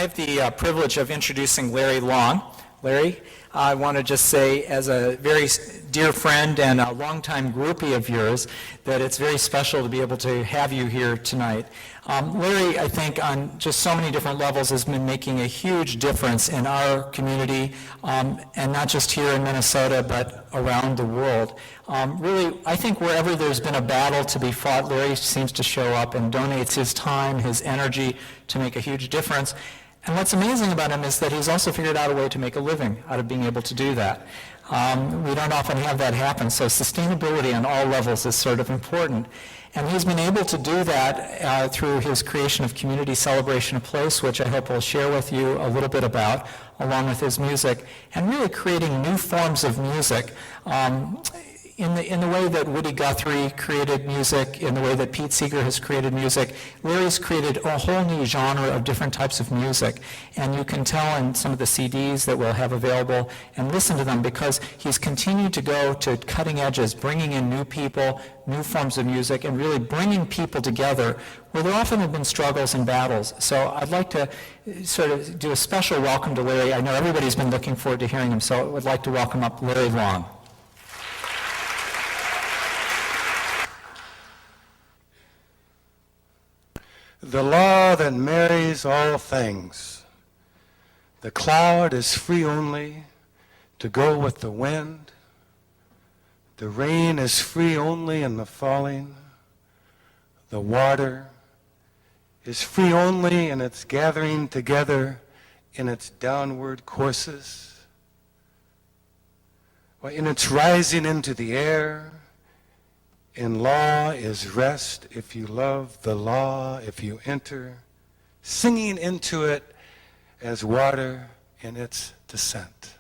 have the privilege of introducing Larry Long. Larry, I want to just say, as a very dear friend and a longtime groupie of yours, that it's very special to be able to have you here tonight. Larry, I think, on just so many different levels, has been making a huge difference in our community, and not just here in Minnesota, but around the world. Really, I think wherever there's been a battle to be fought, Larry seems to show up and donates his time, his energy to make a huge difference. And what's amazing about him is that he's also figured out a way to make a living out of being able to do that. We don't often have that happen, so sustainability on all levels is sort of important. And he's been able to do that through his creation of Community Celebration of Place, which I hope we'll share with you a little bit about, along with his music, and really creating new forms of music. In the way that Woody Guthrie created music, in the way that Pete Seeger has created music, Larry's created a whole new genre of different types of music. And you can tell in some of the CDs that we'll have available and listen to them, because he's continued to go to cutting edges, bringing in new people, new forms of music, and really bringing people together where there often have been struggles and battles. So I'd like to sort of do a special welcome to Larry. I know everybody's been looking forward to hearing him, so I would like to welcome up Larry Long. The law that marries all things. The cloud is free only to go with the wind. The rain is free only in the falling. The water is free only in its gathering together in its downward courses. Or in its rising into the air. In law is rest if you love the law, if you enter, singing into it as water in its descent.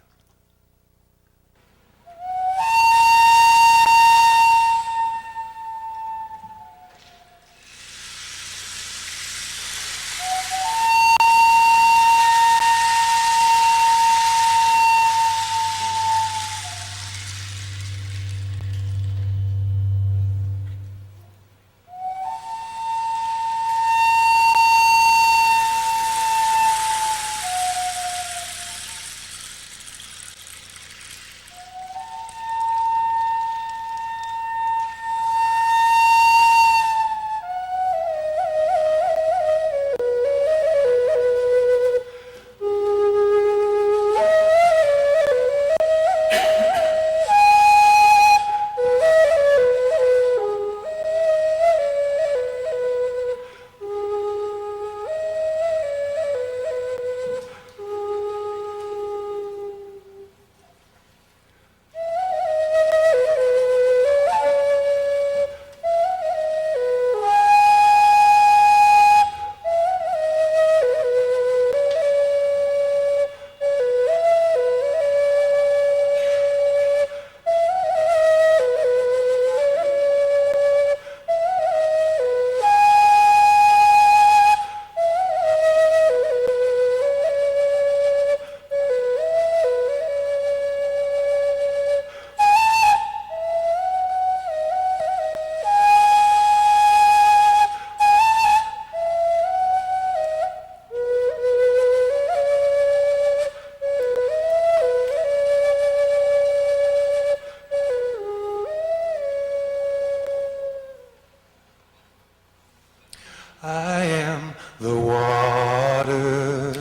I am the water,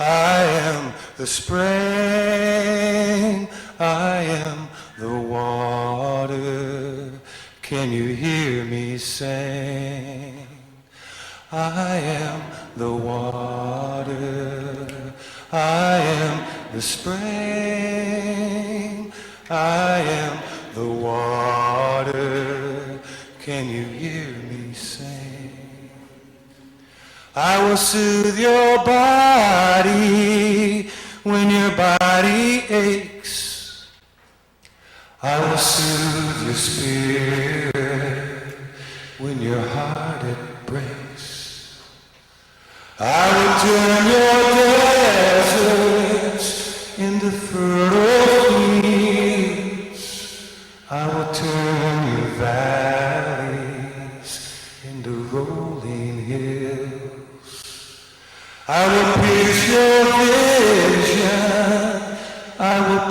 I am the spring, I am the water. Can you hear me sing? I am the water, I am the spring, I am the water. Can you hear me sing? I will soothe your body when your body aches. I will soothe your spirit when your heart it breaks. I will turn your deserts into fertile fields. I will turn your valleys into rolling hills. I will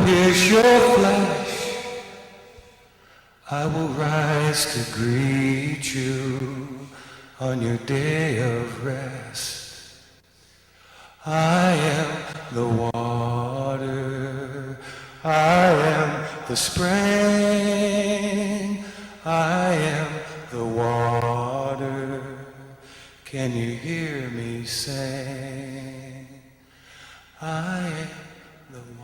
pierce your flesh. I will rise to greet you on your day of rest. I am the water, I am the spring, I am the water. Can you hear me sing? I am the water.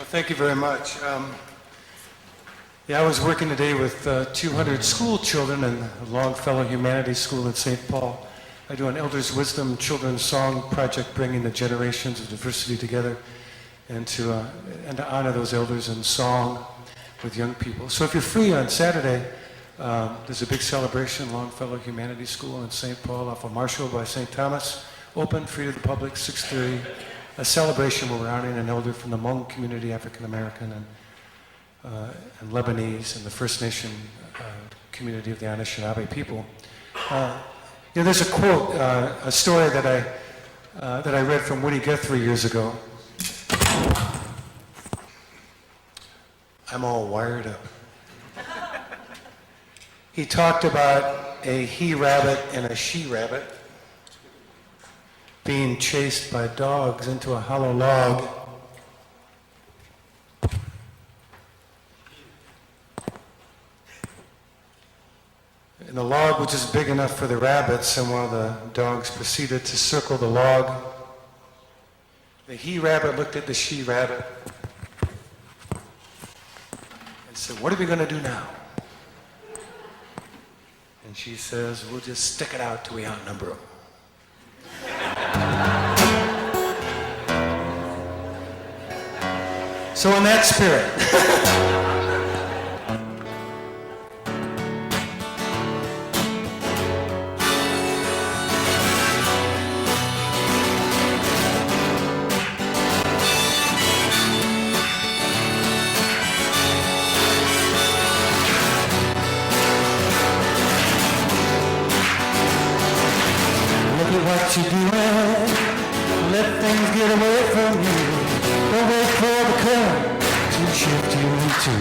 Thank you very much. I was working today with 200 school children in Longfellow Humanities School in St. Paul. I do an Elders' Wisdom Children's Song project, bringing the generations of diversity together and to honor those elders in song with young people. So if you're free on Saturday, there's a big celebration in Longfellow Humanities School in St. Paul off of Marshall by St. Thomas, open, free to the public, 6:30. A celebration where we're honoring an elder from the Hmong community, African American and Lebanese, and the First Nation community of the Anishinaabe people. There's a quote, a story that I read from Woody Guthrie years ago. I'm all wired up. He talked about a he-rabbit and a she-rabbit being chased by dogs into a hollow log. And the log was just big enough for the rabbits, and one of the dogs proceeded to circle the log. The he-rabbit looked at the she-rabbit and said, "What are we going to do now?" And she says, "We'll just stick it out till we outnumber them." So in that spirit, look at what you're doing. Let things get away from you. Don't wait for the current to shift you into.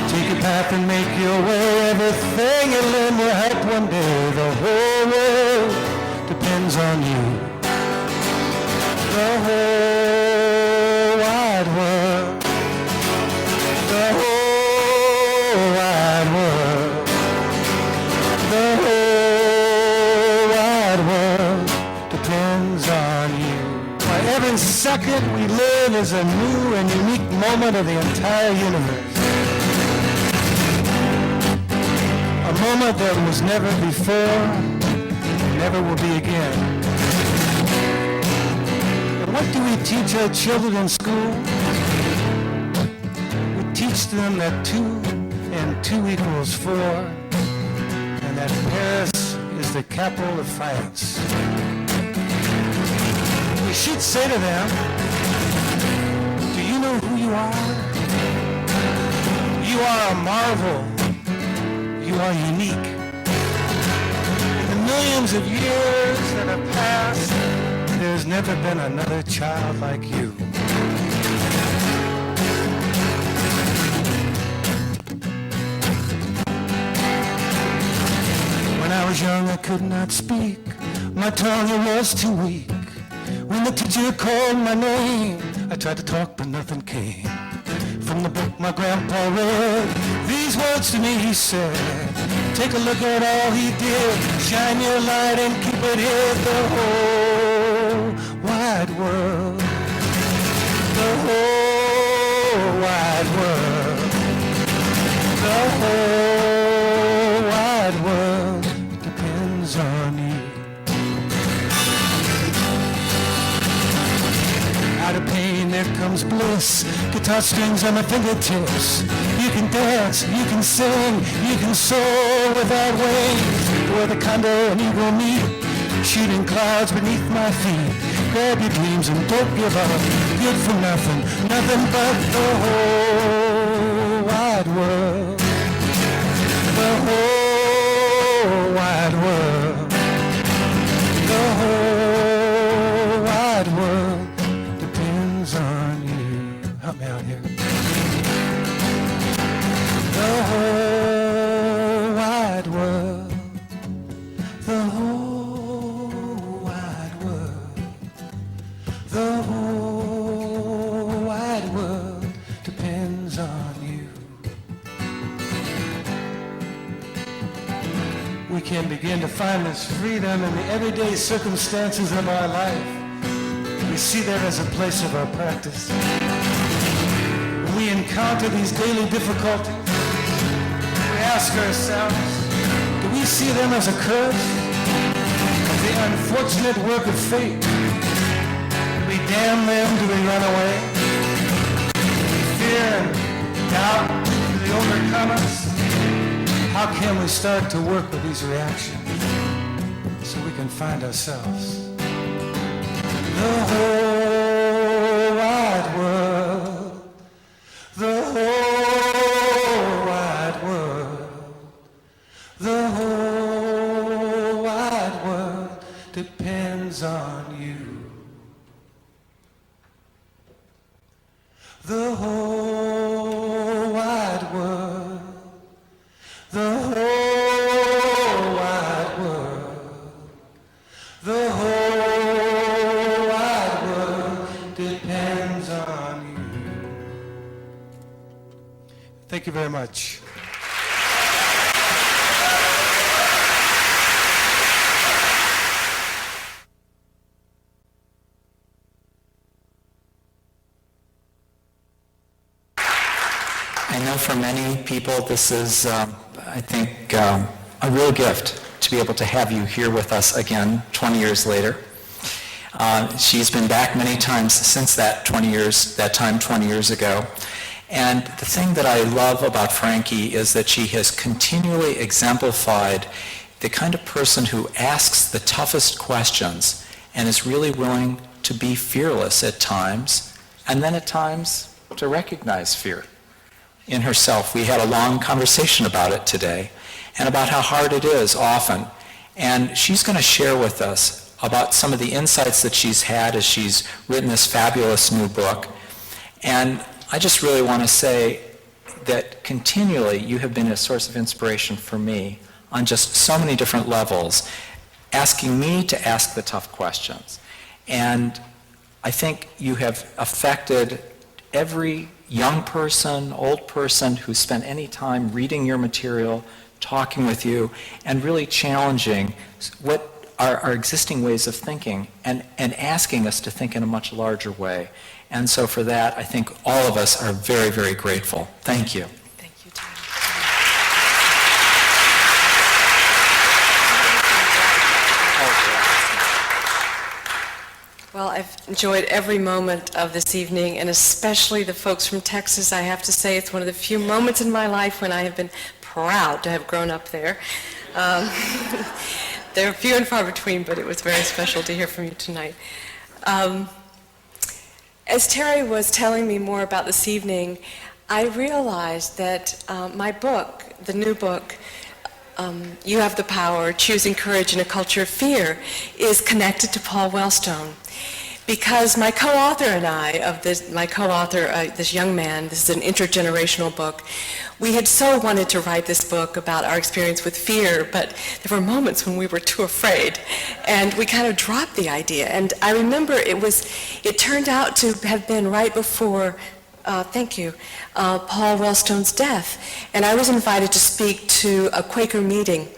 Take a path and make your way. Everything you learn will help one day. The whole world depends on you. The whole wide world. The whole wide world. The whole wide world depends on you. Why, every second we live is a new and unique moment of the entire universe. A moment that was never before, and never will be again. And what do we teach our children in school? We teach them that 2 and 2 equals 4, and that Paris is the capital of France. We should say to them, do you know who you are? You are a marvel. You are unique. In the millions of years that have passed, there's never been another child like you. When I was young, I could not speak. My tongue, it was too weak. When the teacher called my name, I tried to talk, but nothing came. From the book my grandpa read, these words to me he said, take a look at all he did, shine your light and keep it hid. The whole wide world, the whole wide world, the whole wide world depends on you. Out of pain there comes bliss, guitar strings on my fingertips. You can dance, you can sing, you can soar without wings. Where the condor and eagle meet, shooting clouds beneath my feet. Grab your dreams and don't give up, good for nothing, nothing but the whole wide world. The whole wide world. The whole wide world depends on you. Help me out here. The whole wide world. The whole wide world. The whole wide world depends on you. We can begin to find this freedom in the everyday circumstances of our life. We see that as a place of our practice. When we encounter these daily difficulties, we ask ourselves, do we see them as a curse? As the unfortunate work of fate? Do we damn them? Do we run away? Fear and doubt, do they overcome us? How can we start to work with these reactions so we can find ourselves? The whole wide world, the whole wide world, the whole wide world depends on you. The whole wide world, the whole wide world, the whole wide world depends on you. Thank you very much. I know for many people this is, I think, a real gift to be able to have you here with us again 20 years later. She's been back many times since that 20 years ago. And the thing that I love about Frankie is that she has continually exemplified the kind of person who asks the toughest questions and is really willing to be fearless at times, and then at times to recognize fear in herself. We had a long conversation about it today and about how hard it is often. And she's going to share with us about some of the insights that she's had as she's written this fabulous new book. And I just really want to say that continually you have been a source of inspiration for me on just so many different levels, asking me to ask the tough questions. And I think you have affected every young person, old person who spent any time reading your material, talking with you, and really challenging what are our existing ways of thinking and asking us to think in a much larger way. And so for that, I think all of us are very, very grateful. Thank you. Thank you, Tom. Well, I've enjoyed every moment of this evening, and especially the folks from Texas. I have to say it's one of the few moments in my life when I have been proud to have grown up there. They're few and far between, but it was very special to hear from you tonight. As Terry was telling me more about this evening, I realized that my book, the new book, You Have the Power, Choosing Courage in a Culture of Fear, is connected to Paul Wellstone. because my co-author and I, this young man, this is an intergenerational book, we had so wanted to write this book about our experience with fear, but there were moments when we were too afraid, and we kind of dropped the idea. And I remember it turned out to have been right before, Paul Wellstone's death, and I was invited to speak to a Quaker meeting.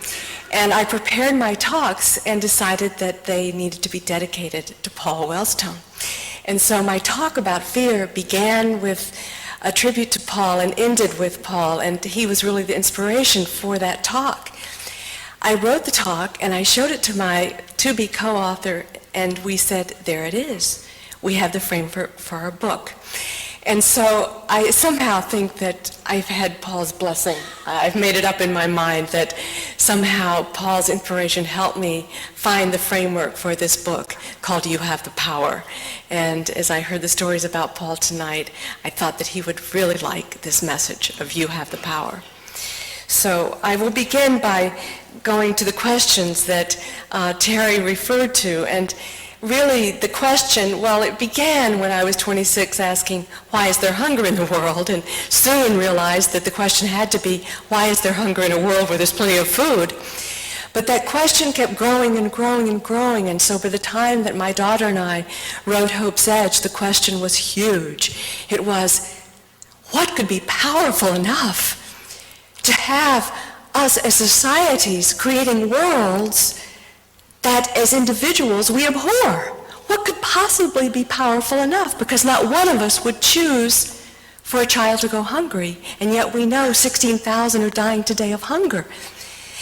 And I prepared my talks and decided that they needed to be dedicated to Paul Wellstone. And so my talk about fear began with a tribute to Paul and ended with Paul, and he was really the inspiration for that talk. I wrote the talk and I showed it to my to-be co-author, and we said, there it is. We have the frame for our book. And so I somehow think that I've had Paul's blessing. I've made it up in my mind that somehow Paul's inspiration helped me find the framework for this book called You Have the Power. And as I heard the stories about Paul tonight, I thought that he would really like this message of You Have the Power. So I will begin by going to the questions that Terry referred to. And really, the question, well, it began when I was 26 asking, why is there hunger in the world? And soon realized that the question had to be, why is there hunger in a world where there's plenty of food? But that question kept growing and growing and growing, and so by the time that my daughter and I wrote Hope's Edge, the question was huge. It was, what could be powerful enough to have us as societies creating worlds that as individuals we abhor? What could possibly be powerful enough? Because not one of us would choose for a child to go hungry, and yet we know 16,000 are dying today of hunger.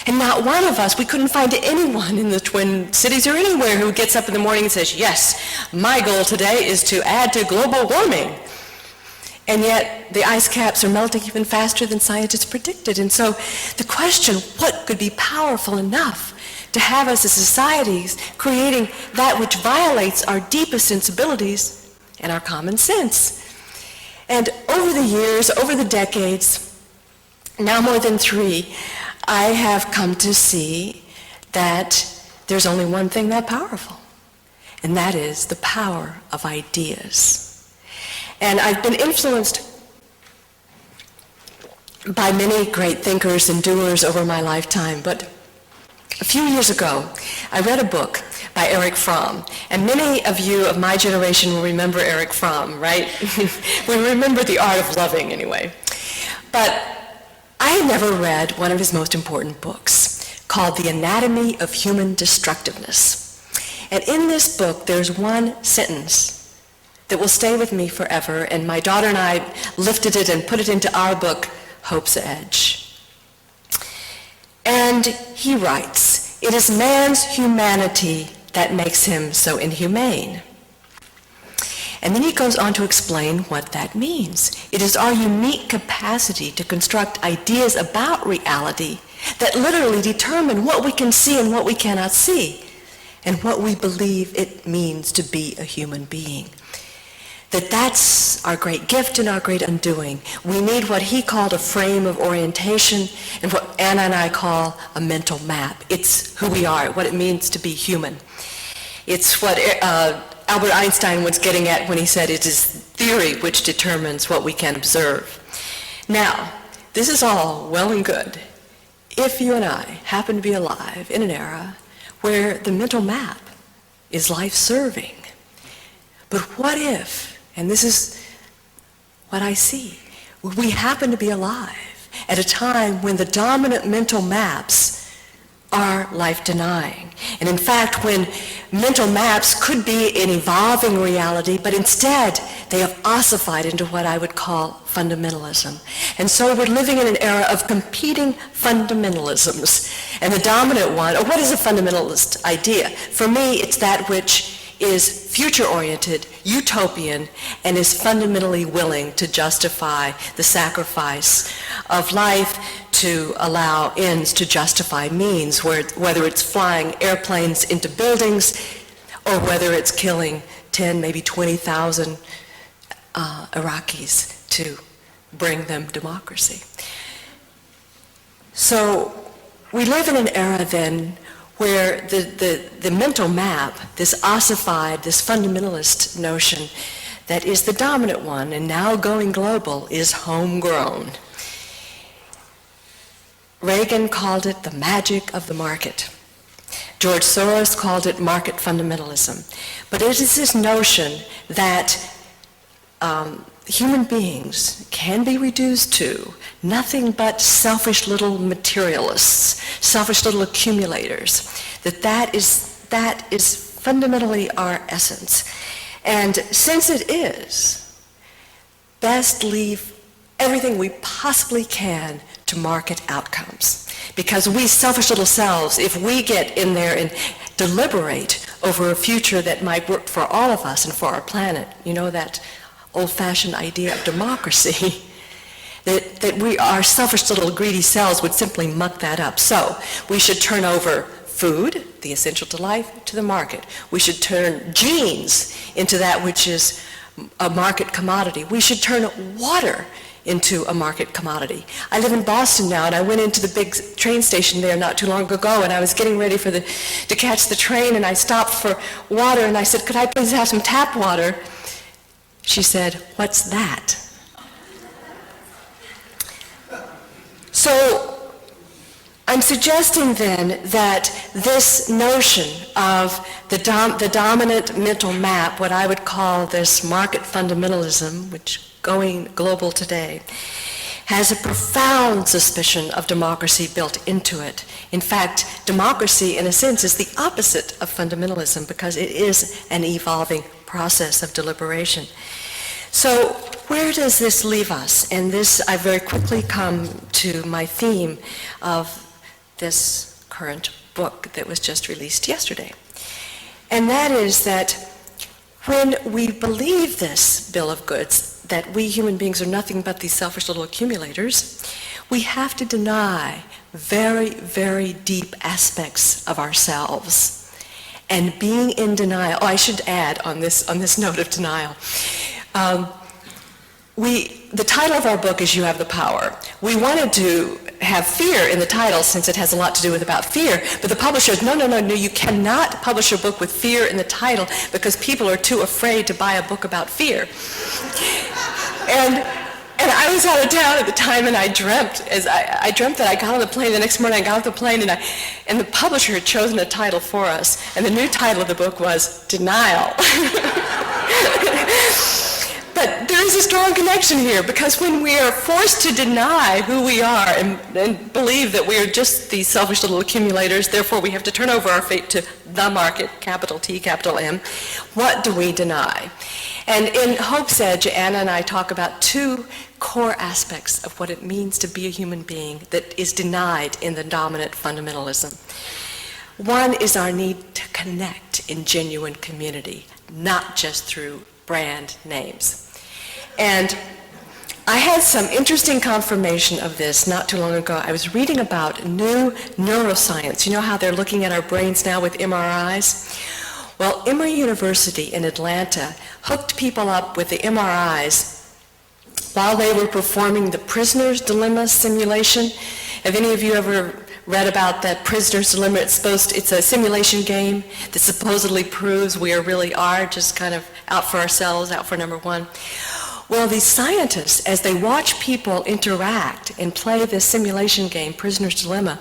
And not one of us, we couldn't find anyone in the Twin Cities or anywhere who gets up in the morning and says, yes, my goal today is to add to global warming. And yet the ice caps are melting even faster than scientists predicted. And so the question, what could be powerful enough to have us as societies creating that which violates our deepest sensibilities and our common sense? And over the years, over the decades, now more than 3, I have come to see that there's only one thing that powerful, and that is the power of ideas. And I've been influenced by many great thinkers and doers over my lifetime, but a few years ago, I read a book by Erich Fromm, and many of you of my generation will remember Erich Fromm, right? We remember The Art of Loving, anyway. But I had never read one of his most important books, called The Anatomy of Human Destructiveness. And in this book, there's one sentence that will stay with me forever, and my daughter and I lifted it and put it into our book, Hope's Edge. And he writes, "It is man's humanity that makes him so inhumane." And then he goes on to explain what that means. It is our unique capacity to construct ideas about reality that literally determine what we can see and what we cannot see, and what we believe it means to be a human being. That's our great gift and our great undoing. We need what he called a frame of orientation, and what Anna and I call a mental map. It's who we are, what it means to be human. It's what Albert Einstein was getting at when he said it is theory which determines what we can observe. Now, this is all well and good if you and I happen to be alive in an era where the mental map is life-serving. But what if, and this is what I see, we happen to be alive at a time when the dominant mental maps are life-denying. And in fact, when mental maps could be an evolving reality, but instead they have ossified into what I would call fundamentalism. And so we're living in an era of competing fundamentalisms. And the dominant one, or what is a fundamentalist idea? For me, it's that which is future-oriented, utopian, and is fundamentally willing to justify the sacrifice of life to allow ends to justify means, whether it's flying airplanes into buildings or whether it's killing 10, maybe 20,000 Iraqis to bring them democracy. So we live in an era then where the mental map, this ossified, this fundamentalist notion that is the dominant one and now going global, is homegrown. Reagan called it the magic of the market. George Soros called it market fundamentalism. But it is this notion that human beings can be reduced to nothing but selfish little materialists, selfish little accumulators, that is fundamentally our essence. And since it is, best leave everything we possibly can to market outcomes. Because we selfish little selves, if we get in there and deliberate over a future that might work for all of us and for our planet, you know, that old-fashioned idea of democracy, that our selfish little greedy selves would simply muck that up. So we should turn over food, the essential to life, to the market. We should turn genes into that which is a market commodity. We should turn water into a market commodity. I live in Boston now, and I went into the big train station there not too long ago, and I was getting ready to catch the train, and I stopped for water, and I said, "Could I please have some tap water?" She said, "What's that?" So I'm suggesting then that this notion of the dominant mental map, what I would call this market fundamentalism, which going global today, has a profound suspicion of democracy built into it. In fact, democracy, in a sense, is the opposite of fundamentalism because it is an evolving process of deliberation. So where does this leave us? And this, I very quickly come to my theme of this current book that was just released yesterday. And that is that when we believe this bill of goods, that we human beings are nothing but these selfish little accumulators, we have to deny very, very deep aspects of ourselves. And being in denial, I should add on this note of denial, the title of our book is You Have the Power. We wanted to have fear in the title since it has a lot to do with about fear, but the publisher said, no, you cannot publish a book with fear in the title because people are too afraid to buy a book about fear. And I was out of town at the time, and I dreamt that I got on the plane. The next morning I got off the plane, and the publisher had chosen a title for us, and the new title of the book was Denial. But there is a strong connection here, because when we are forced to deny who we are and believe that we are just these selfish little accumulators, therefore we have to turn over our fate to the market, capital T, capital M, what do we deny? And in Hope's Edge, Anna and I talk about two core aspects of what it means to be a human being that is denied in the dominant fundamentalism. One is our need to connect in genuine community, not just through brand names. And I had some interesting confirmation of this not too long ago. I was reading about new neuroscience. You know how they're looking at our brains now with MRIs? Well, Emory University in Atlanta hooked people up with the MRIs while they were performing the Prisoner's Dilemma simulation. Have any of you ever read about that Prisoner's Dilemma? It's a simulation game that supposedly proves we really are just kind of out for ourselves, out for number one. Well, these scientists, as they watch people interact and play this simulation game, Prisoner's Dilemma,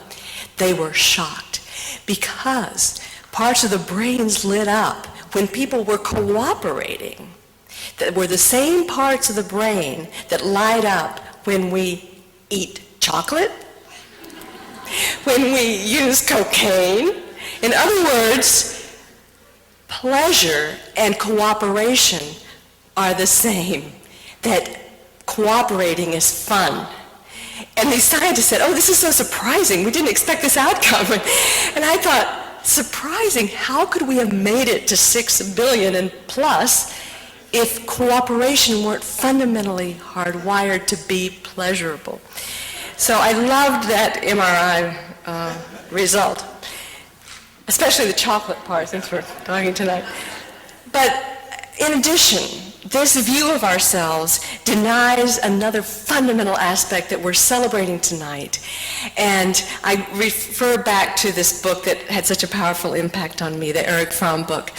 they were shocked because parts of the brains lit up when people were cooperating that were the same parts of the brain that light up when we eat chocolate, when we use cocaine. In other words, pleasure and cooperation are the same. That cooperating is fun. And these scientists said, oh, this is so surprising. We didn't expect this outcome. And I thought, surprising? How could we have made it to 6 billion and plus if cooperation weren't fundamentally hardwired to be pleasurable? So I loved that MRI result, especially the chocolate part, since we're talking tonight. But in addition, this view of ourselves denies another fundamental aspect that we're celebrating tonight. And I refer back to this book that had such a powerful impact on me, the Erich Fromm book,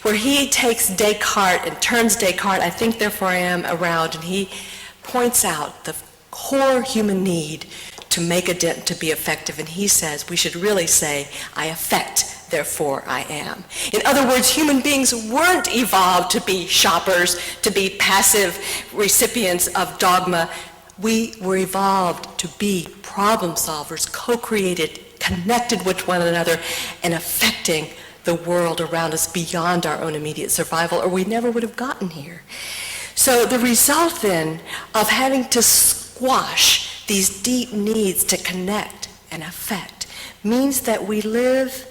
where he takes Descartes and turns Descartes, I think therefore I am, around, and he points out the core human need to make a dent, to be effective. And he says we should really say, I affect, therefore I am. In other words, human beings weren't evolved to be shoppers, to be passive recipients of dogma. We were evolved to be problem solvers, co-created, connected with one another, and affecting the world around us beyond our own immediate survival, or we never would have gotten here. So the result then of having to squash these deep needs to connect and affect means that we live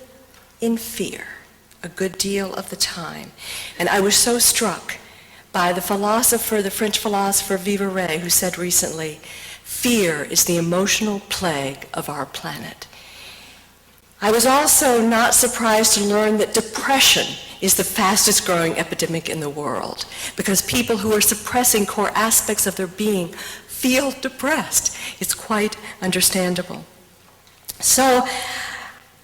in fear a good deal of the time. And I was so struck by the French philosopher Vivarais, who said recently, fear is the emotional plague of our planet. I was also not surprised to learn that depression is the fastest growing epidemic in the world, because people who are suppressing core aspects of their being feel depressed. It's quite understandable. So,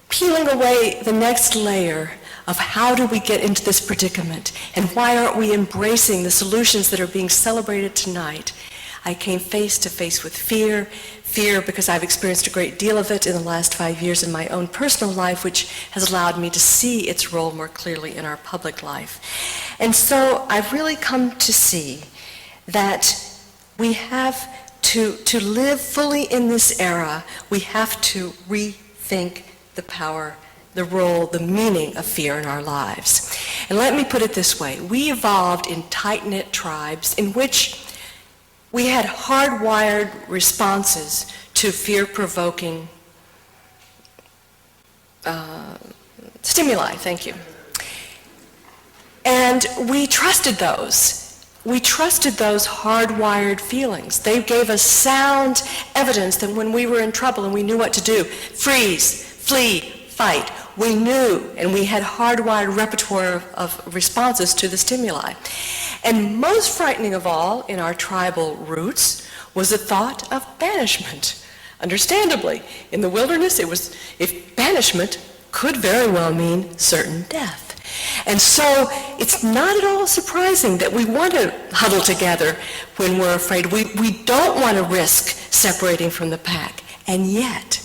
peeling away the next layer of how do we get into this predicament and why aren't we embracing the solutions that are being celebrated tonight, I came face to face with fear because I've experienced a great deal of it in the last 5 years in my own personal life, which has allowed me to see its role more clearly in our public life. And so I've really come to see that we have to live fully in this era, we have to rethink the power, the role, the meaning of fear in our lives. And let me put it this way. We evolved in tight-knit tribes in which we had hardwired responses to fear-provoking stimuli, thank you. And we trusted those. We trusted those hardwired feelings. They gave us sound evidence that when we were in trouble and we knew what to do, freeze, flee, fight, we knew, and we had hardwired repertoire of responses to the stimuli. And most frightening of all in our tribal roots was the thought of banishment. Understandably, in the wilderness, if banishment could very well mean certain death. And so it's not at all surprising that we want to huddle together when we're afraid. We don't want to risk separating from the pack. And yet,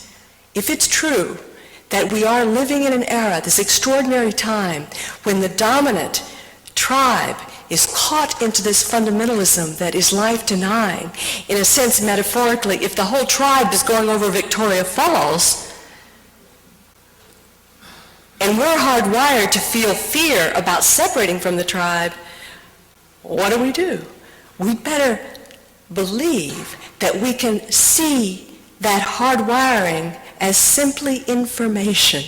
if it's true that we are living in an era, this extraordinary time, when the dominant tribe is caught into this fundamentalism that is life-denying, in a sense, metaphorically, if the whole tribe is going over Victoria Falls, and we're hardwired to feel fear about separating from the tribe, what do? We better believe that we can see that hardwiring as simply information,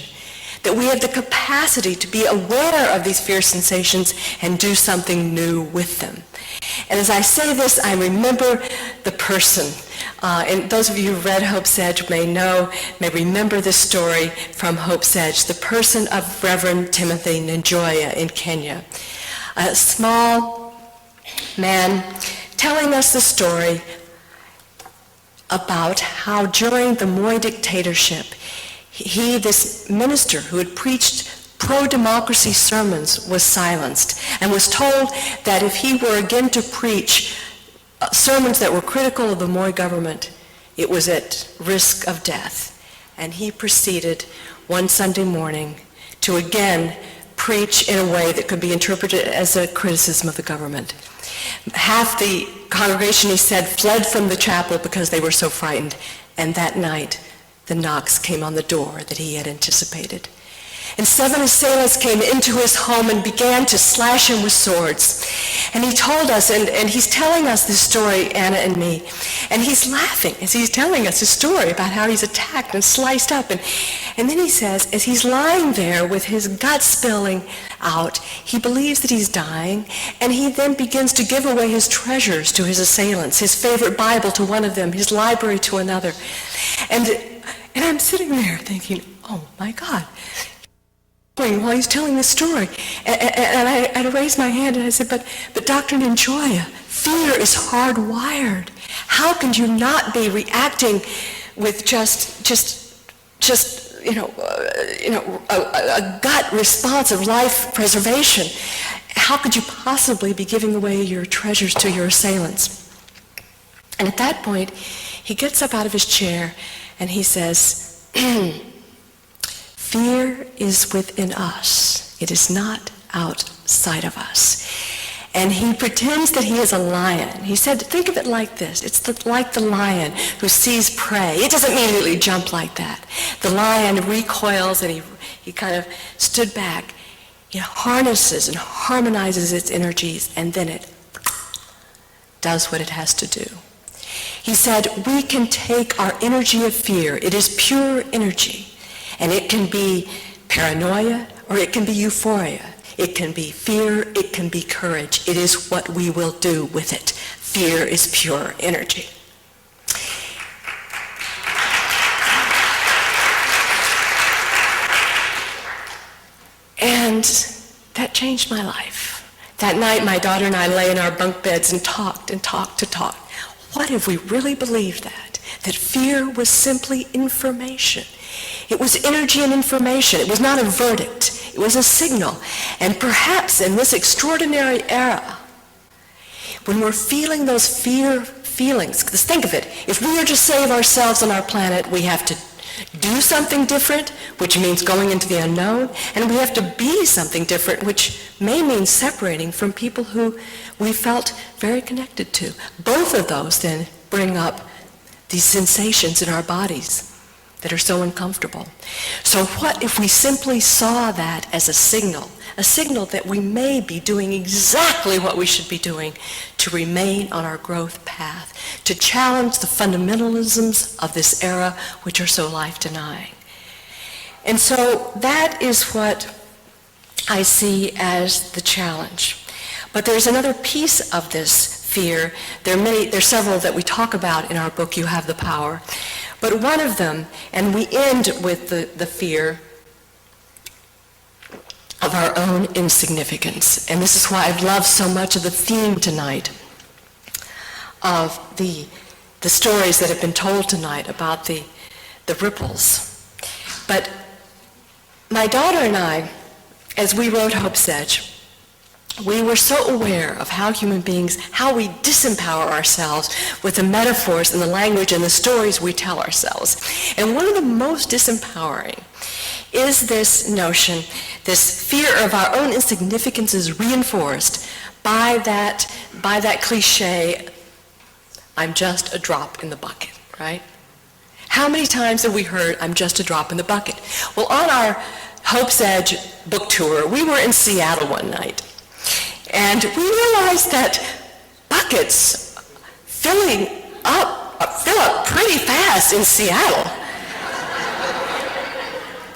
that we have the capacity to be aware of these fear sensations and do something new with them. And as I say this, I remember the person. And those of you who read Hope's Edge may remember this story from Hope's Edge, the person of Reverend Timothy Njoya in Kenya. A small man telling us the story about how during the Moi dictatorship, this minister who had preached pro-democracy sermons was silenced and was told that if he were again to preach sermons that were critical of the Moi government, it was at risk of death. And he proceeded one Sunday morning to again preach in a way that could be interpreted as a criticism of the government. Half the congregation, he said, fled from the chapel because they were so frightened. And that night, the knocks came on the door that he had anticipated. And 7 assailants came into his home and began to slash him with swords. And he told us, and he's telling us this story, Anna and me, and he's laughing as he's telling us his story about how he's attacked and sliced up. And then he says, as he's lying there with his guts spilling out, he believes that he's dying, and he then begins to give away his treasures to his assailants, his favorite Bible to one of them, his library to another. And I'm sitting there thinking, oh my God. while he's telling the story. And I raised my hand and I said, but Dr. Ninjoya, fear is hardwired. How can you not be reacting with just a gut response of life preservation? How could you possibly be giving away your treasures to your assailants? And at that point, he gets up out of his chair and he says, fear is within us. It is not outside of us. And he pretends that he is a lion. He said, think of it like this. It's like the lion who sees prey. It doesn't immediately jump like that. The lion recoils and he kind of stood back. It harnesses and harmonizes its energies, and then it does what it has to do. He said, we can take our energy of fear. It is pure energy. And it can be paranoia or it can be euphoria. It can be fear, it can be courage. It is what we will do with it. Fear is pure energy. And that changed my life. That night, my daughter and I lay in our bunk beds and talked. What if we really believed that? That fear was simply information. It was energy and information. It was not a verdict. It was a signal. And perhaps in this extraordinary era, when we're feeling those fear feelings, because think of it, if we are to save ourselves on our planet, we have to do something different, which means going into the unknown, and we have to be something different, which may mean separating from people who we felt very connected to. Both of those then bring up these sensations in our bodies that are so uncomfortable. So what if we simply saw that as a signal that we may be doing exactly what we should be doing to remain on our growth path, to challenge the fundamentalisms of this era which are so life-denying. And so that is what I see as the challenge. But there's another piece of this fear. There's several that we talk about in our book, You Have the Power. But one of them, and we end with the fear of our own insignificance. And this is why I've loved so much of the theme tonight of the stories that have been told tonight about the ripples. But my daughter and I, as we wrote Hope's Edge, we were so aware of how human beings, how we disempower ourselves with the metaphors and the language and the stories we tell ourselves. And one of the most disempowering is this notion, this fear of our own insignificance is reinforced by that cliche, I'm just a drop in the bucket, right? How many times have we heard, I'm just a drop in the bucket? Well, on our Hope's Edge book tour, we were in Seattle one night. And we realized that buckets fill up pretty fast in Seattle.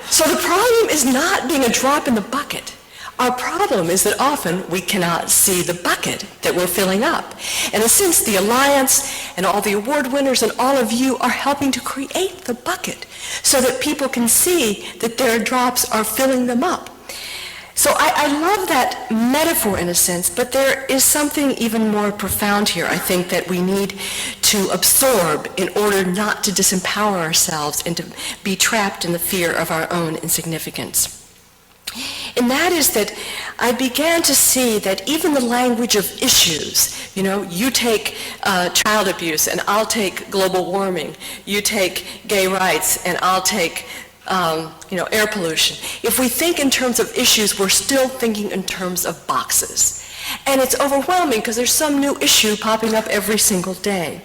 So the problem is not being a drop in the bucket. Our problem is that often we cannot see the bucket that we're filling up. And in a sense, the Alliance and all the award winners and all of you are helping to create the bucket so that people can see that their drops are filling them up. So I love that metaphor in a sense, but there is something even more profound here, I think, that we need to absorb in order not to disempower ourselves and to be trapped in the fear of our own insignificance. And that is that I began to see that even the language of issues, you take child abuse and I'll take global warming, you take gay rights and I'll take air pollution. If we think in terms of issues, we're still thinking in terms of boxes. And it's overwhelming because there's some new issue popping up every single day.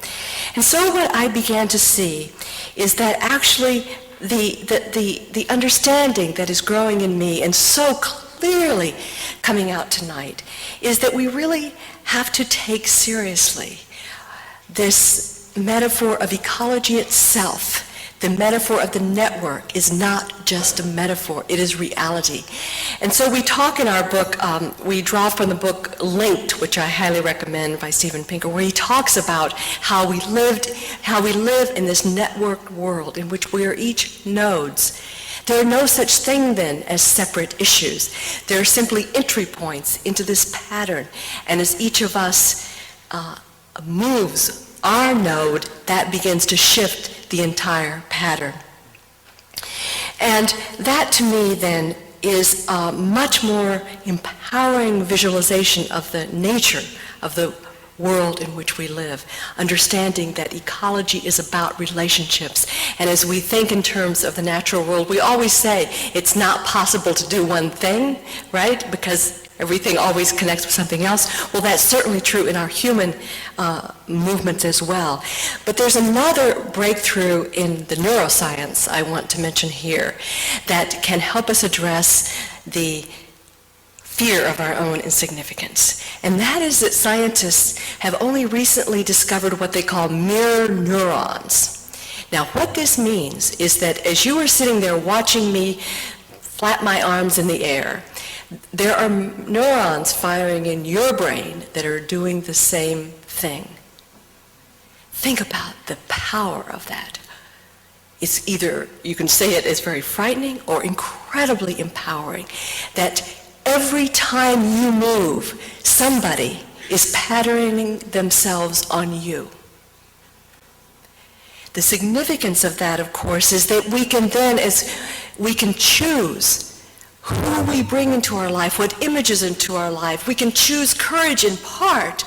And so what I began to see is that actually the understanding that is growing in me and so clearly coming out tonight is that we really have to take seriously this metaphor of ecology itself. The metaphor of the network is not just a metaphor, it is reality. And so we talk in our book, we draw from the book Linked, which I highly recommend, by Steven Pinker, where he talks about how we live in this networked world in which we are each nodes There are no such thing then as separate issues. There are simply entry points into this pattern, and as each of us moves our node, that begins to shift the entire pattern. And that to me then is a much more empowering visualization of the nature of the world in which we live, understanding that ecology is about relationships. And as we think in terms of the natural world, we always say it's not possible to do one thing, right? Because everything always connects with something else. Well, that's certainly true in our human movements as well. But there's another breakthrough in the neuroscience I want to mention here that can help us address the fear of our own insignificance. And that is that scientists have only recently discovered what they call mirror neurons. Now, what this means is that as you are sitting there watching me flap my arms in the air, there are neurons firing in your brain that are doing the same thing. Think about the power of that. It's either, you can say it as very frightening or incredibly empowering, that every time you move, somebody is patterning themselves on you. The significance of that, of course, is that we can then, as we can choose who we bring into our life, what images into our life. We can choose courage in part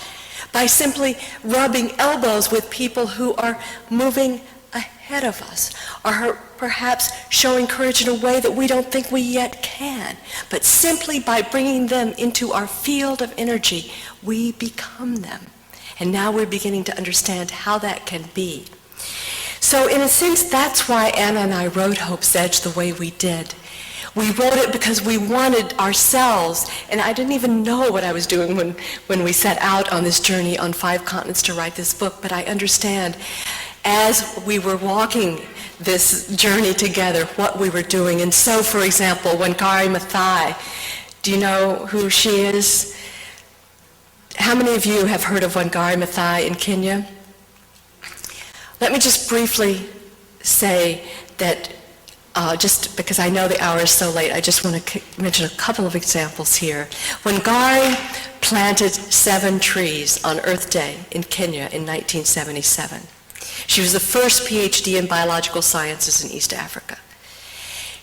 by simply rubbing elbows with people who are moving ahead of us, or perhaps showing courage in a way that we don't think we yet can. But simply by bringing them into our field of energy, we become them. And now we're beginning to understand how that can be. So in a sense, that's why Anna and I wrote Hope's Edge the way we did. We wrote it because we wanted ourselves, and I didn't even know what I was doing when we set out on this journey on 5 continents to write this book, but I understand as we were walking this journey together what we were doing. And so, for example, Wangari Maathai, do you know who she is? How many of you have heard of Wangari Maathai in Kenya? Let me just briefly say that just because I know the hour is so late, I just want to mention a couple of examples here. Wangari planted 7 trees on Earth Day in Kenya in 1977. She was the first PhD in biological sciences in East Africa.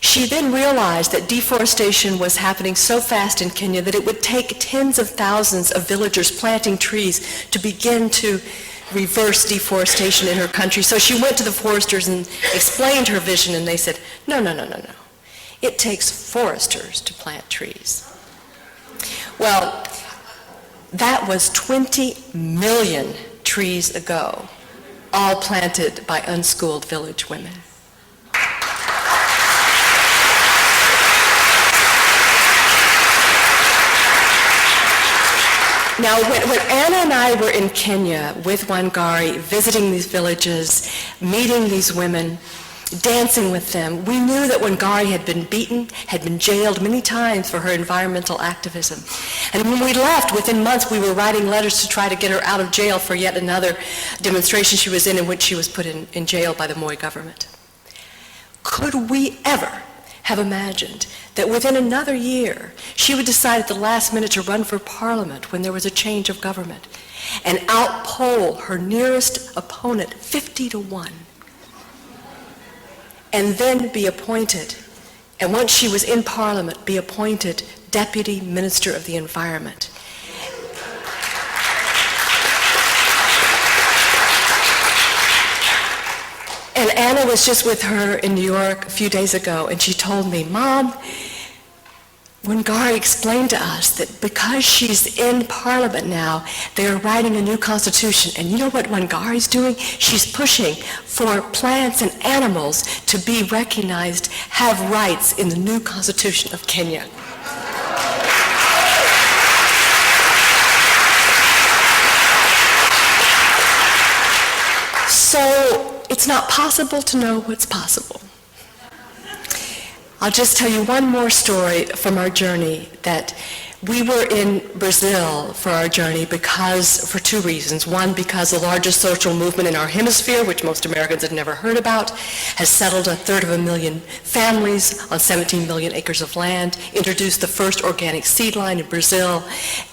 She then realized that deforestation was happening so fast in Kenya that it would take tens of thousands of villagers planting trees to begin to reverse deforestation in her country. So she went to the foresters and explained her vision, and they said, no. It takes foresters to plant trees. Well, that was 20 million trees ago, all planted by unschooled village women. Now, when Anna and I were in Kenya with Wangari, visiting these villages, meeting these women, dancing with them, we knew that Wangari had been beaten, had been jailed many times for her environmental activism. And when we left, within months, we were writing letters to try to get her out of jail for yet another demonstration she was in which she was put in jail by the Moi government. Could we ever have imagined that within another year, she would decide at the last minute to run for parliament when there was a change of government and outpoll her nearest opponent 50-1, and then be appointed, and once she was in parliament, be appointed Deputy Minister of the Environment. And Anna was just with her in New York a few days ago, and she told me, Mom, Wangari explained to us that because she's in Parliament now, they're writing a new constitution. And you know what Wangari's doing? She's pushing for plants and animals to be recognized, have rights in the new constitution of Kenya. So it's not possible to know what's possible. I'll just tell you one more story from our journey that We were in Brazil for our journey for two reasons. One, because the largest social movement in our hemisphere, which most Americans had never heard about, has settled 250,000 families on 17 million acres of land, introduced the first organic seed line in Brazil,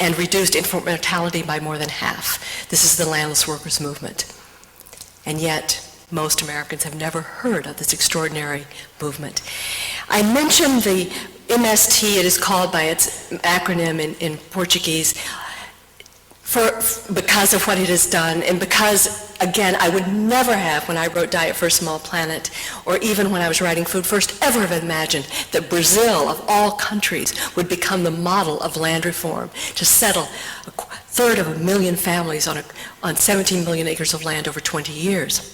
and reduced infant mortality by more than half. This is the landless workers movement. And yet, most Americans have never heard of this extraordinary movement. I mentioned the MST, it is called by its acronym in Portuguese, because of what it has done, and because, again, I would never have, when I wrote Diet for a Small Planet, or even when I was writing Food First, ever have imagined that Brazil, of all countries, would become the model of land reform, to settle 250,000 families on 17 million acres of land over 20 years.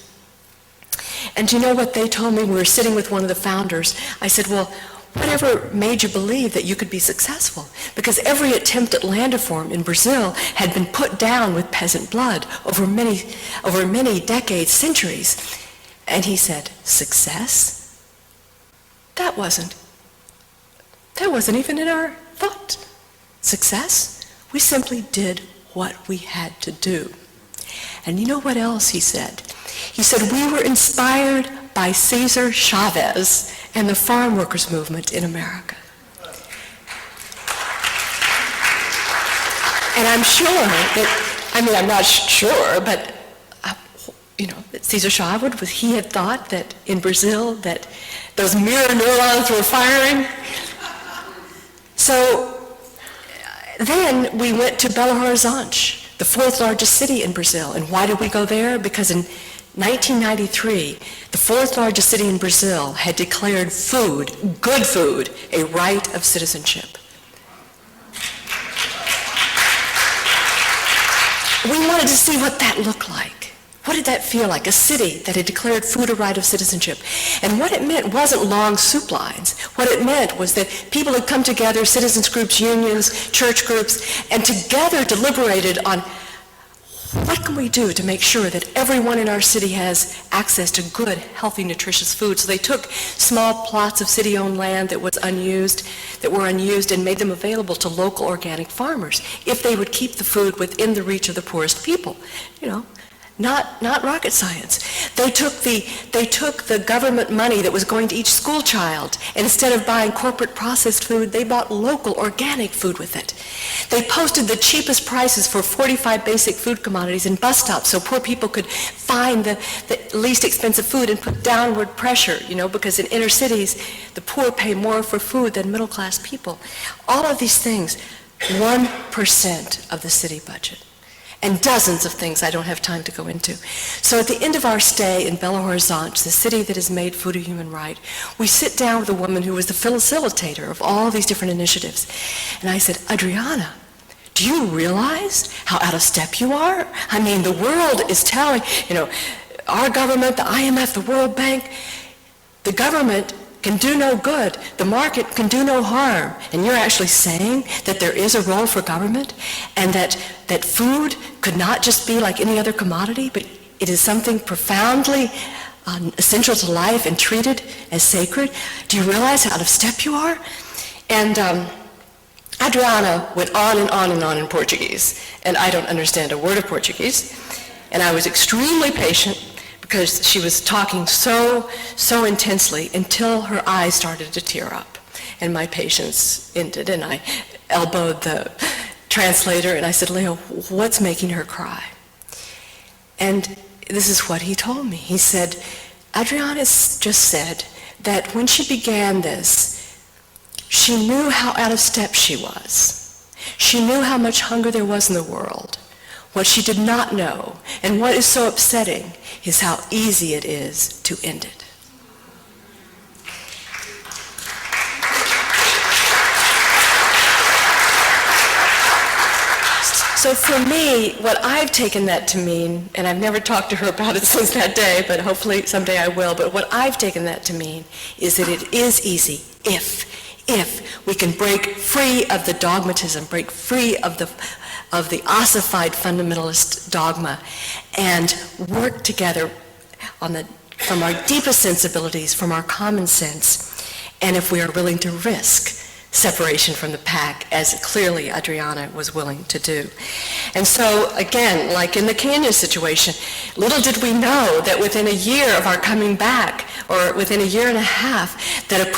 And do you know what they told me? We were sitting with one of the founders. I said, well, whatever made you believe that you could be successful? Because every attempt at land reform in Brazil had been put down with peasant blood over many decades, centuries. And he said, success? That wasn't even in our thought. Success? We simply did what we had to do. And you know what else he said? He said, we were inspired by Cesar Chavez and the farm workers movement in America. And I'm sure that, I'm not sure, but, that Cesar Chavez, he had thought that in Brazil that those mirror neurons were firing. So then we went to Belo Horizonte, the fourth largest city in Brazil. And why did we go there? Because in 1993, the fourth largest city in Brazil had declared food, good food, a right of citizenship. We wanted to see what that looked like. What did that feel like? A city that had declared food a right of citizenship. And what it meant wasn't long soup lines. What it meant was that people had come together, citizens groups, unions, church groups, and together deliberated on what can we do to make sure that everyone in our city has access to good, healthy, nutritious food? So they took small plots of city-owned land that were unused, and made them available to local organic farmers if they would keep the food within the reach of the poorest people. Not rocket science. They took the government money that was going to each school child, and instead of buying corporate processed food, they bought local organic food with it. They posted the cheapest prices for 45 basic food commodities in bus stops so poor people could find the least expensive food and put downward pressure, because in inner cities, the poor pay more for food than middle-class people. All of these things, 1% of the city budget. And dozens of things I don't have time to go into. So at the end of our stay in Belo Horizonte, the city that has made food a human right, we sit down with a woman who was the facilitator of all these different initiatives. And I said, Adriana, do you realize how out of step you are? The world is telling, our government, the IMF, the World Bank, the government can do no good. The market can do no harm. And you're actually saying that there is a role for government and that food could not just be like any other commodity, but it is something profoundly essential to life and treated as sacred. Do you realize how out of step you are? And Adriana went on and on and on in Portuguese, and I don't understand a word of Portuguese. And I was extremely patient because she was talking so intensely until her eyes started to tear up. And my patience ended, and I elbowed the translator, and I said, Leo, what's making her cry? And this is what he told me. He said, Adriana just said that when she began this, she knew how out of step she was. She knew how much hunger there was in the world. What she did not know, and what is so upsetting, is how easy it is to end it. So for me, what I've taken that to mean, and I've never talked to her about it since that day, but hopefully someday I will, but what I've taken that to mean is that it is easy if we can break free of the dogmatism, break free of the ossified fundamentalist dogma, and work together from our deepest sensibilities, from our common sense, and if we are willing to risk separation from the pack, as clearly Adriana was willing to do. And so, again, like in the Kenya situation, little did we know that within a year of our coming back, or within a year and a half, that a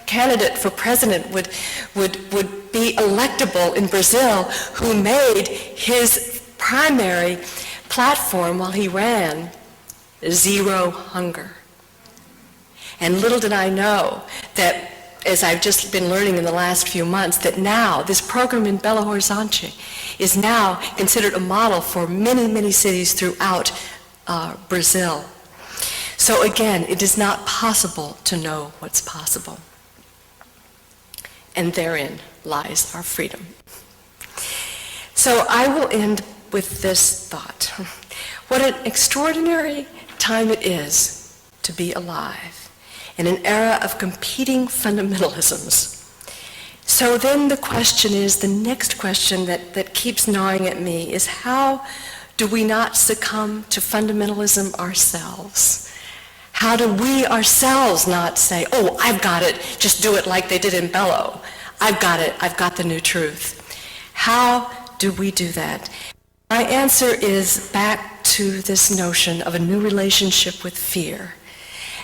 candidate for president would be electable in Brazil, who made his primary platform while he ran zero hunger. And little did I know that, as I've just been learning in the last few months, that now this program in Belo Horizonte is now considered a model for many, many cities throughout Brazil. So again, it is not possible to know what's possible. And therein lies our freedom. So I will end with this thought. What an extraordinary time it is to be alive in an era of competing fundamentalisms. So then the question is, the next question that keeps gnawing at me is, how do we not succumb to fundamentalism ourselves? How do we ourselves not say, oh, I've got it, just do it like they did in Belo. I've got it, I've got the new truth. How do we do that? My answer is back to this notion of a new relationship with fear.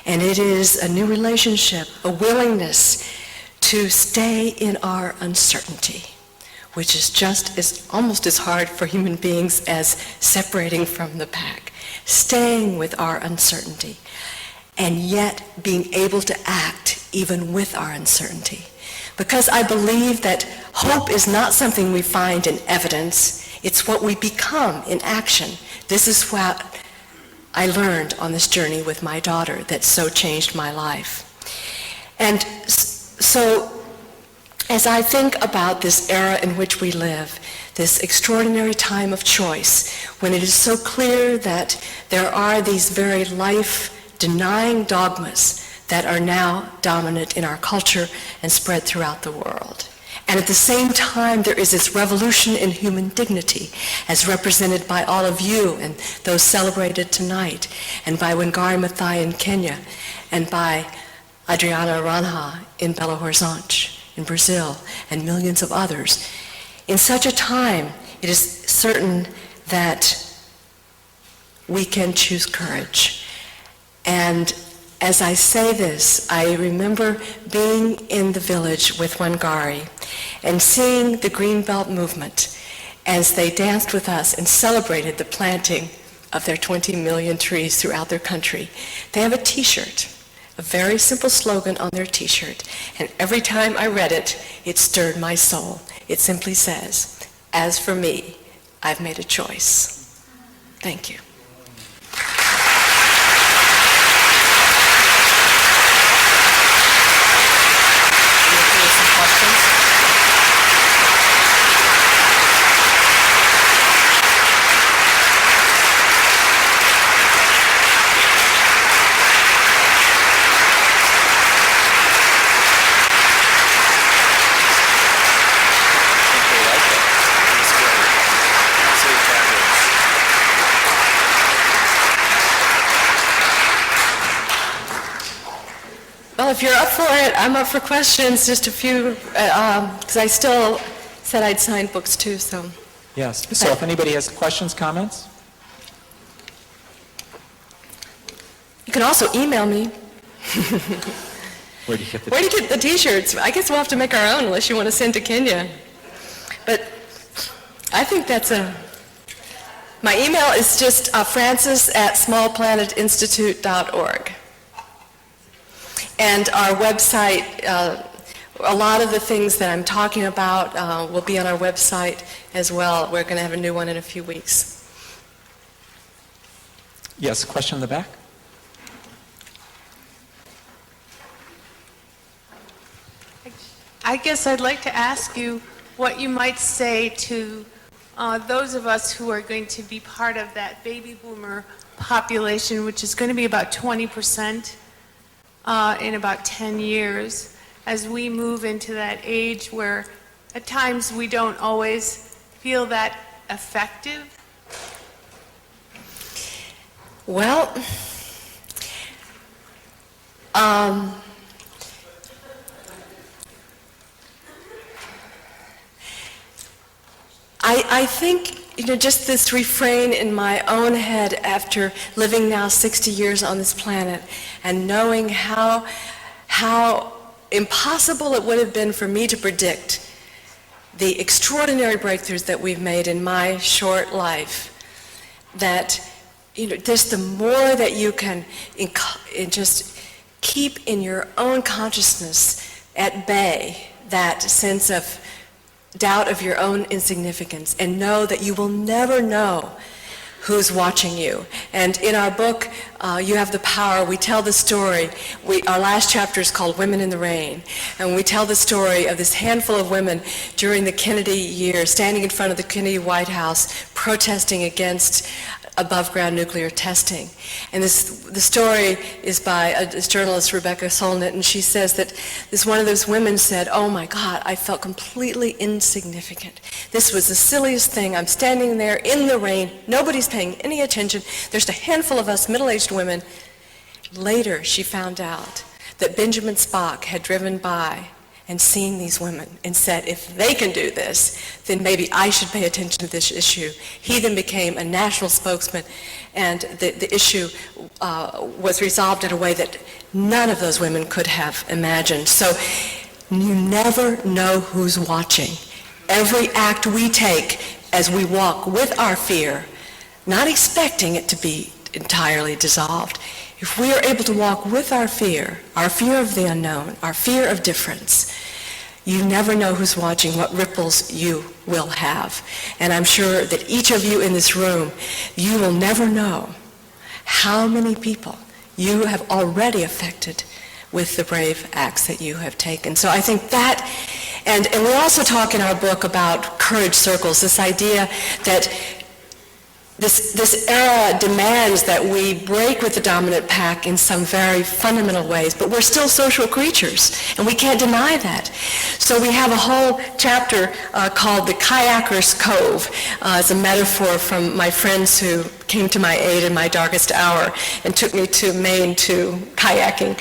And it is a new relationship, a willingness to stay in our uncertainty, which is almost as hard for human beings as separating from the pack. Staying with our uncertainty, and yet being able to act even with our uncertainty. Because I believe that hope is not something we find in evidence, it's what we become in action. This is what I learned on this journey with my daughter that so changed my life. And so, as I think about this era in which we live, this extraordinary time of choice, when it is so clear that there are these very life-denying dogmas that are now dominant in our culture and spread throughout the world. And at the same time, there is this revolution in human dignity, as represented by all of you and those celebrated tonight, and by Wangari Maathai in Kenya, and by Adriana Aranja in Belo Horizonte in Brazil, and millions of others. In such a time, it is certain that we can choose courage. And as I say this, I remember being in the village with Wangari and seeing the Greenbelt movement as they danced with us and celebrated the planting of their 20 million trees throughout their country. They have a t-shirt, a very simple slogan on their t-shirt, and every time I read it, it stirred my soul. It simply says, "As for me, I've made a choice." Thank you. Well, if you're up for it, I'm up for questions, just a few, because I still said I'd sign books too, so. Yes. So if anybody has questions, comments? You can also email me. Where do you get the... Where do you get the t-shirts? I guess we'll have to make our own unless you want to send to Kenya. But I think that's my email is just francis@smallplanetinstitute.org. And our website, a lot of the things that I'm talking about will be on our website as well. We're going to have a new one in a few weeks. Yes, question in the back? I guess I'd like to ask you what you might say to those of us who are going to be part of that baby boomer population, which is going to be about 20% in about 10 years, as we move into that age where at times we don't always feel that effective? Well, I think, just this refrain in my own head after living now 60 years on this planet and knowing how impossible it would have been for me to predict the extraordinary breakthroughs that we've made in my short life, that, just the more that you can just keep in your own consciousness at bay that sense of doubt of your own insignificance, and know that you will never know who's watching you. And in our book, You Have the Power, we tell the story. Our last chapter is called Women in the Rain, and we tell the story of this handful of women during the Kennedy years, standing in front of the Kennedy White House, protesting against above-ground nuclear testing. And the story is by a journalist, Rebecca Solnit, and she says that one of those women said, "Oh my God, I felt completely insignificant. This was the silliest thing. I'm standing there in the rain. Nobody's paying any attention. There's a handful of us middle-aged women." Later, she found out that Benjamin Spock had driven by and seen these women and said, if they can do this, then maybe I should pay attention to this issue. He then became a national spokesman, and the issue was resolved in a way that none of those women could have imagined. So you never know who's watching. Every act we take as we walk with our fear, not expecting it to be entirely dissolved, if we are able to walk with our fear of the unknown, our fear of difference, you never know who's watching, what ripples you will have. And I'm sure that each of you in this room, you will never know how many people you have already affected with the brave acts that you have taken. So I think that, and we also talk in our book about courage circles, this idea that this era demands that we break with the dominant pack in some very fundamental ways, but we're still social creatures, and we can't deny that. So we have a whole chapter called The Kayaker's Cove. It's a metaphor from my friends who came to my aid in my darkest hour and took me to Maine to kayaking.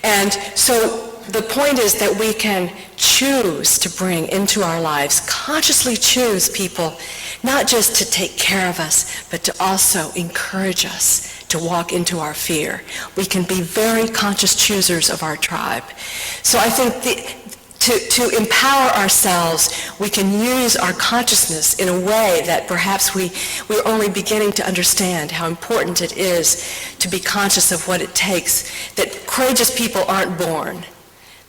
And so the point is that we can choose to bring into our lives, consciously choose people, not just to take care of us, but to also encourage us to walk into our fear. We can be very conscious choosers of our tribe. So I think to empower ourselves, we can use our consciousness in a way that perhaps we're only beginning to understand how important it is to be conscious of what it takes, that courageous people aren't born,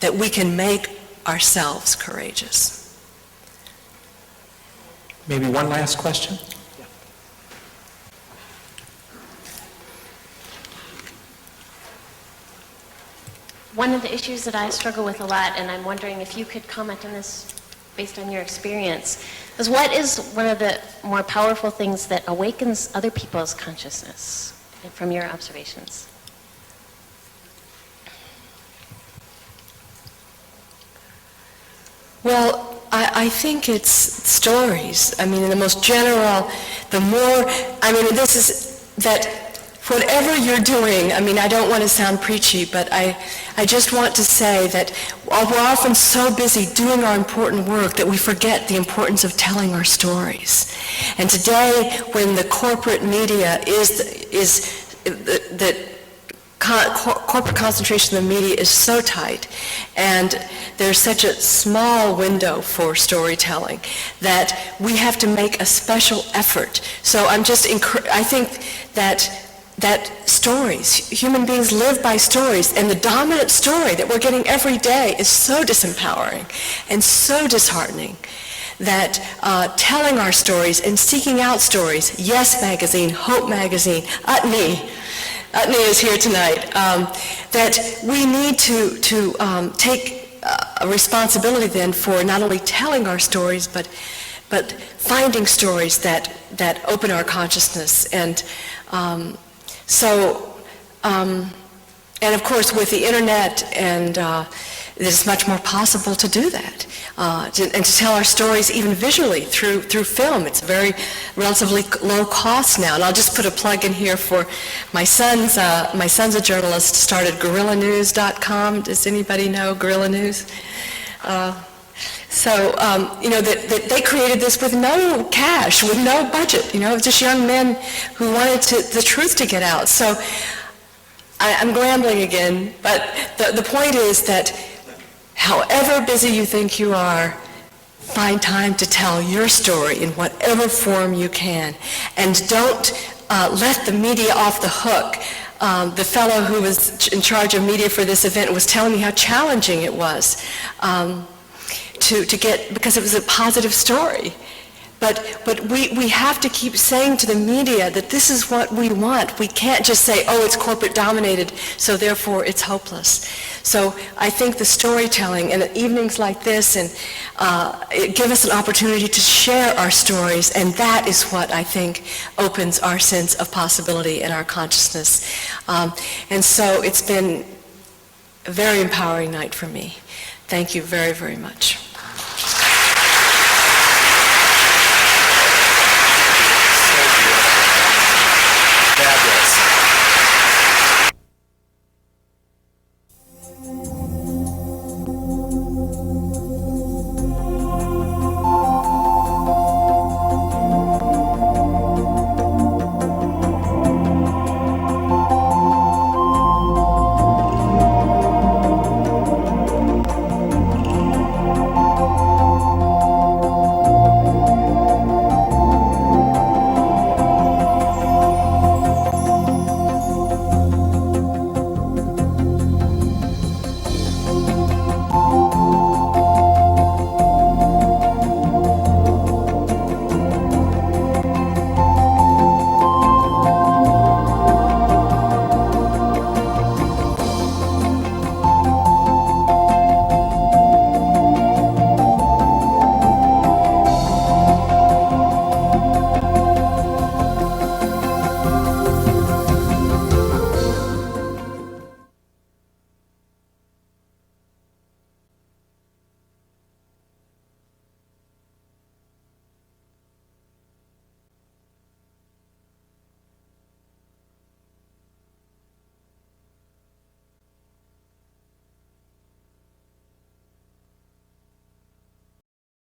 that we can make ourselves courageous. Maybe one last question? One of the issues that I struggle with a lot, and I'm wondering if you could comment on this based on your experience, is what is one of the more powerful things that awakens other people's consciousness from your observations? Well, I think it's stories. I mean, in the most general, this is that whatever you're doing, I don't want to sound preachy, but I just want to say that we're often so busy doing our important work that we forget the importance of telling our stories. And today, when the corporate media corporate concentration of the media is so tight, and there's such a small window for storytelling that we have to make a special effort. So I think that stories, human beings live by stories, and the dominant story that we're getting every day is so disempowering and so disheartening that telling our stories and seeking out stories, Yes Magazine, Hope Magazine, Utne is here tonight, that we need to take a responsibility then for not only telling our stories, but finding stories that open our consciousness. And and of course with the internet, and it's much more possible to do that, and to tell our stories even visually through film. It's very relatively low cost now. And I'll just put a plug in here for my son's a journalist, started GuerrillaNews.com. Does anybody know Guerrilla News? So, that they created this with no cash, with no budget, just young men who wanted the truth to get out. So, I'm rambling again, but the point is that however busy you think you are, find time to tell your story in whatever form you can. And don't let the media off the hook. The fellow who was in charge of media for this event was telling me how challenging it was to get, because it was a positive story. But we have to keep saying to the media that this is what we want. We can't just say, oh, it's corporate dominated, so therefore it's hopeless. So I think the storytelling and evenings like this and it give us an opportunity to share our stories, and that is what I think opens our sense of possibility and our consciousness. And so it's been a very empowering night for me. Thank you very, very much.